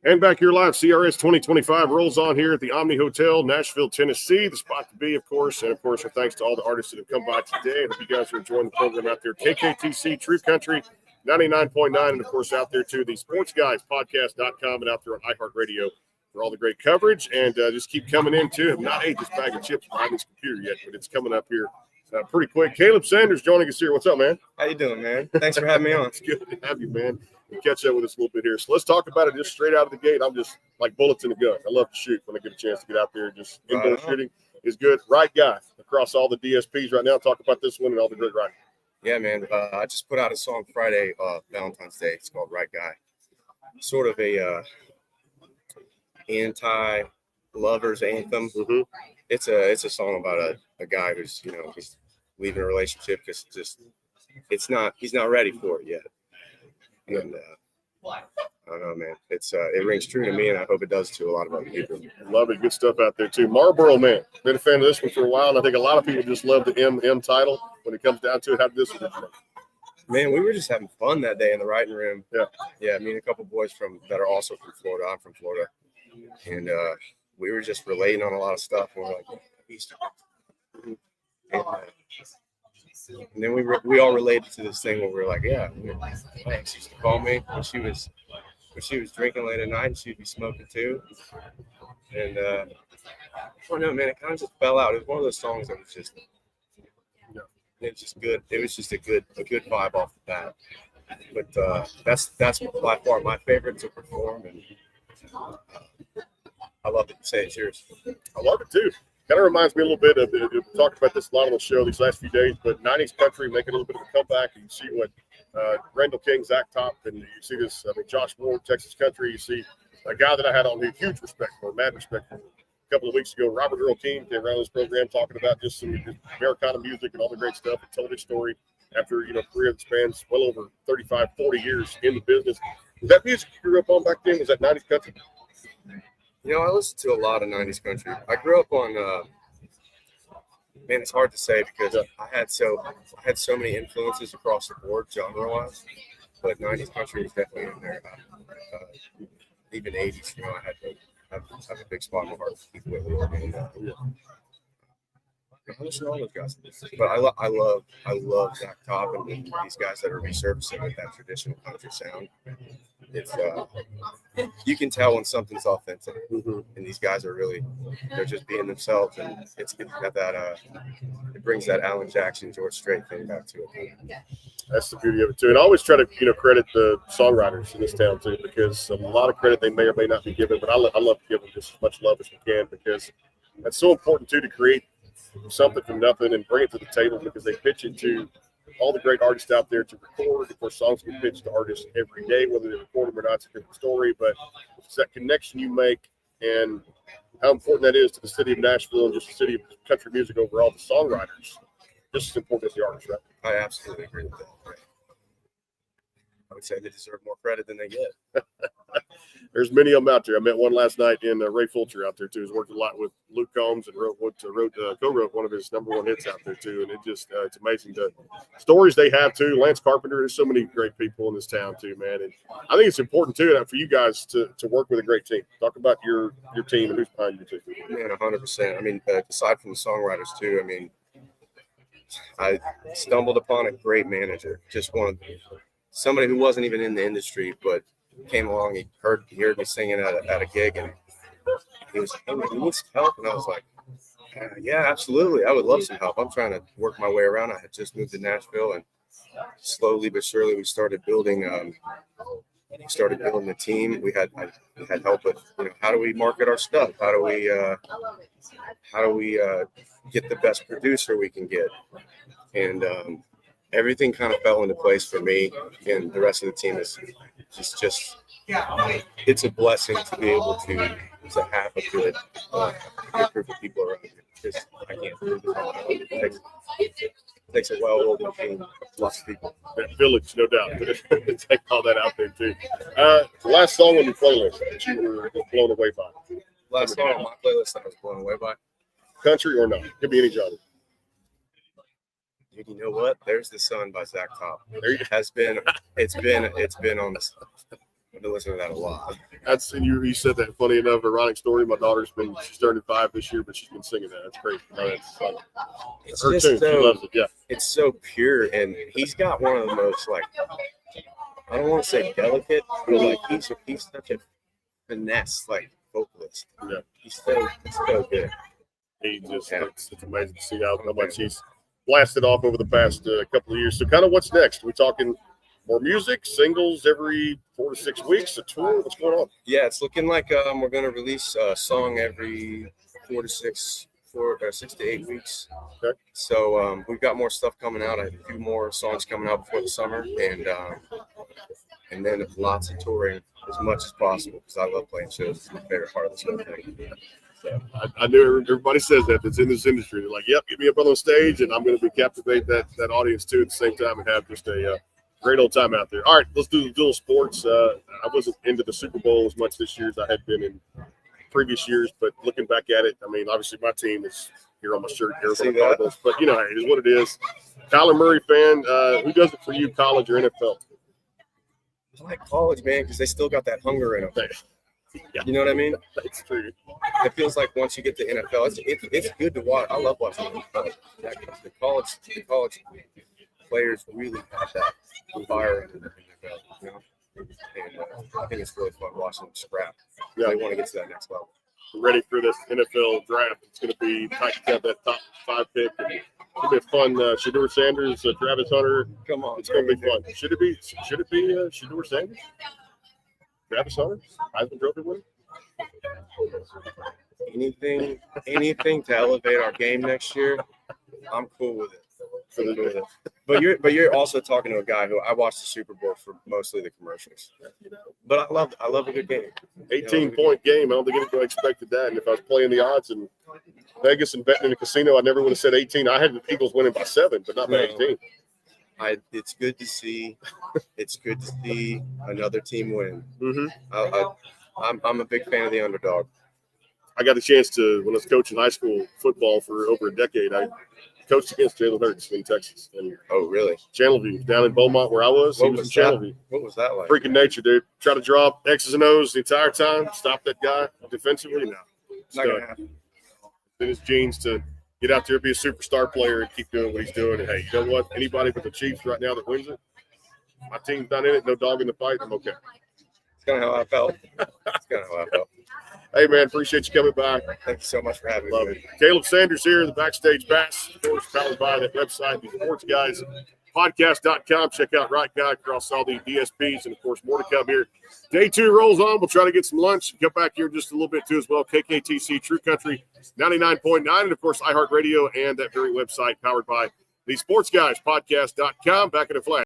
And back here live, CRS 2025 rolls on here at the Omni Hotel, Nashville, Tennessee. The spot to be, of course. And, of course, thanks to all the artists that have come by today. I hope you guys are enjoying the program out there. KKTC, True Country, 99.9. And, of course, out there, too, the sportsguyspodcast.com and out there on iHeartRadio for all the great coverage. And just keep coming in, too. I've not ate this bag of chips behind this computer yet, but it's coming up here pretty quick. Kaleb Sanders joining us here. What's up, man? How you doing, man? Thanks for having me on. It's good to have you, man. Catch up with us a little bit here. So let's talk about it just straight out of the gate. I'm just like bullets in a gun. I love to shoot when I get a chance to get out there. Just indoor shooting is good. Right guy across all the DSPs right now. Talk about this one and all the great writing. Yeah, man. I just put out a song Friday, Valentine's Day. It's called Right Guy. Sort of a anti-lover's anthem. Mm-hmm. It's a song about a guy who's he's leaving a relationship because he's not ready for it yet. And I don't know, man. It rings true to me, and I hope it does to a lot of other people. Love it. Good stuff out there too. Marlboro Man. Been a fan of this one for a while, and I think a lot of people just love the M title when it comes down to it. How did this one come? Man, we were just having fun that day in the writing room. Yeah. Me and a couple boys that are also from Florida. I'm from Florida, and we were just relating on a lot of stuff. And we're like, Easter. And then we all related to this thing where we were like, yeah, my ex used to call me when she was drinking late at night, and she'd be smoking too. And I don't know, man, it kind of just fell out. It was one of those songs that was just, it was just good. It was just a good vibe off the bat. But that's by far my favorite to perform, and I love it. Say it's yours. I love it too. Kind of reminds me a little bit of, we talked about this a lot on the show these last few days, but 90s country making a little bit of a comeback. And you see what Randall King, Zach Top, and you see this, Josh Ward, Texas country. You see a guy that I had on here, huge respect for, mad respect for. A couple of weeks ago, Robert Earl King came around this program talking about just some Americana music and all the great stuff, and told his story after, a career that spans well over 35, 40 years in the business. Was that music you grew up on back then? Was that 90s country? I listened to a lot of 90s country. I grew up on, man, it's hard to say because I had so many influences across the board, genre-wise. But 90s country was definitely in there. Even 80s, I had to have a big spot in my heart for Keith Whitley. I listen to all those guys. But I love Zach Top and these guys that are resurfacing with that traditional country sound. It's you can tell when something's authentic, and these guys are they're just being themselves, and it's got that it brings that Alan Jackson, George Strait thing back to it. That's the beauty of it too, and I always try to credit the songwriters in this town too, because a lot of credit they may or may not be given, but I love to give them just as much love as we can, because that's so important too, to create something from nothing and bring it to the table, because they pitch it to all the great artists out there to record. Of course, songs get pitched to artists every day, whether they record them or not, it's a different story. But it's that connection you make and how important that is to the city of Nashville and just the city of country music overall. The songwriters, just as important as the artists, right? I absolutely agree with that. I would say they deserve more credit than they get. There's many of them out there. I met one last night in Ray Fulcher out there too. He's worked a lot with Luke Combs and co-wrote one of his number one hits out there too. And it just it's amazing the stories they have too. Lance Carpenter. There's so many great people in this town too, man. And I think it's important too for you guys to work with a great team. Talk about your team and who's behind your team. Man, 100%. I mean, aside from the songwriters too. I mean, I stumbled upon a great manager. Just somebody who wasn't even in the industry, but came along. He heard me singing at a gig, and he was, "Hey, man, you need some help?" And I was like, "Yeah, absolutely. I would love some help. I'm trying to work my way around." I had just moved to Nashville, and slowly but surely we started building. The team. We had help with how do we market our stuff? How do we get the best producer we can get? And everything kind of fell into place for me, and the rest of the team is just it's a blessing to be able to have a good group of people around you. Because I can't do this all. It takes a well-oiled team, lots of people. That village, no doubt. Take all that out there too. Last song on your playlist that you were blown away by. Last song on my playlist that I was blown away by. Country or not? Could be any genre. You know what? There's the Sun by Zach Top. It's been on I've been listening to that a lot. That's and you said that. Funny enough, ironic story. My daughter's she's turning 5 this year, but she's been singing that. That's great. It's fun. It's Her just tune, so, she loves it. Yeah, it's so pure, and he's got one of the most like, I don't want to say delicate, but like he's such a finesse like vocalist. yeah. He's so good. He just it's amazing to see how much he's blasted off over the past couple of years. So, kind of what's next? Are we talking more music, singles every 4 to 6 weeks, a tour? What's going on? Yeah, it's looking like we're gonna release a song every 6 to 8 weeks. Okay. So we've got more stuff coming out. I have a few more songs coming out before the summer, and then lots of touring as much as possible because I love playing shows. It's my favorite part of this whole thing. So, I knew everybody says that's in this industry. They're like, "Yep, get me up on the stage, and I'm going to be captivate that audience too at the same time and have just a great old time out there." All right, let's do the dual sports. I wasn't into the Super Bowl as much this year as I had been in previous years, but looking back at it, I mean, obviously my team is here on my shirt, Arizona Cardinals, but you know, it is what it is. Kyler Murray fan, who does it for you, college or NFL? I like college, man, because they still got that hunger in them. Yeah. You know what I mean? That's true. It feels like once you get to NFL, it's good to watch. I love watching the college players really have that fire in their belly, you know? And I think it's really fun watching them scrap. Yeah. They want to get to that next level. Ready for this NFL draft. It's going to be tight to have that top 5 pick. It'll be a fun. Shedeur Sanders, Travis Hunter. Come on, it's going to be fun. Should it be Shedeur Sanders? Travis Hunter, Heisman Trophy winner. Anything to elevate our game next year, I'm cool with it. But you're also talking to a guy who I watched the Super Bowl for mostly the commercials. But I love a good game. 18-point game. I don't think anybody expected that. And if I was playing the odds in Vegas and betting in a casino, I never would have said 18. I had the Eagles winning by 7, but not by 18. It's good to see. It's good to see another team win. Mm-hmm. I'm a big fan of the underdog. I got the chance to, when I was coaching high school football for over a decade, I coached against Jalen Hurts in Texas. And oh, really? Channelview, down in Beaumont where I was. He was in Channelview. What was that like? Freaking nature, dude. Try to draw X's and O's the entire time. Stop that guy defensively. No. It's not going to happen. In his genes to get out there, be a superstar player, and keep doing what he's doing. And, hey, you know what? Anybody but the Chiefs right now that wins it, my team's not in it. No dog in the fight. I'm okay. It's kind of how I felt. Hey, man, appreciate you coming by. Thank you so much for having me. Love it. Kaleb Sanders here, the Backstage Pass. Of course, powered by that website, the Sports Guys Podcast.com. Check out Right Guy across all the DSPs, and, of course, more to come here. Day 2 rolls on. We'll try to get some lunch and come back here in just a little bit, too, as well. KKTC True Country 99.9, and, of course, iHeartRadio and that very website powered by the Sports Guys Podcast.com. Back in a flash.